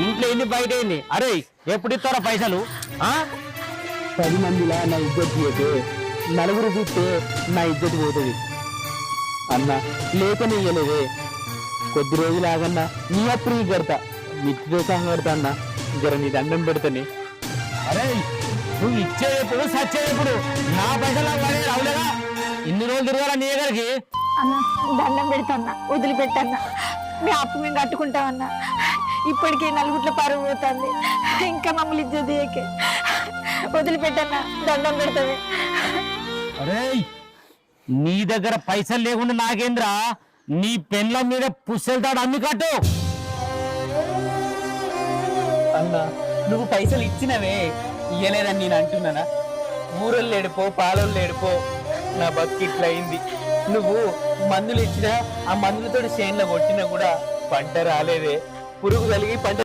ఇంట్లో ఎన్ని బయట ఎన్ని అరే ఎప్పుడు ఇస్తారా పైసలు? 10 మందిలా నా ఇజ్జత్ తీయతే, నలుగురు చూస్తే నా ఇజ్జత్ పోతుంది అన్న. లేకనే ఇయ్యలేదే, కొద్ది రోజులు ఆగన్నా నీ అప్పుడు నీ కడతా, నిత్యదోషంగా కడతా అన్న. జర నీ దండం పెడతాని. అరే నువ్వు ఇచ్చేటప్పుడు సచ్చేటప్పుడు నా పైసలు రావులేదా? ఇన్ని రోజులు తిరగాల నీ దగ్గరికి. అన్న దండం పెడతాన్నా, వదిలిపెట్టన్నా. మీ అప్పు మేము కట్టుకుంటామన్నా. ఇప్పటికే నలుగుట్ల పరువు పోతుంది, ఇంకా మమ్మల్ని ఇజ్జత్ తీయకే. వదిలిపెట్టన్నా, దండం పెడతావే. అరే నీ దగ్గర పైసలు లేకుండా నాకేంద్రా? నీ పెన్ల మీద పుస్తెళ్తాడు అమ్మి కట్టు. అన్న నువ్వు పైసలు ఇచ్చినవే, ఇయ్యలేదని నేను అంటున్నానా? ఊరలు ఏడుపో, పాలలు ఏడుపో, నా బతుకు ఇట్లా అయింది. నువ్వు మందులు ఇచ్చినా, ఆ మందులతో చేనులో కొట్టినా కూడా పంట రాలేదే. పురుగు కలిగి పంట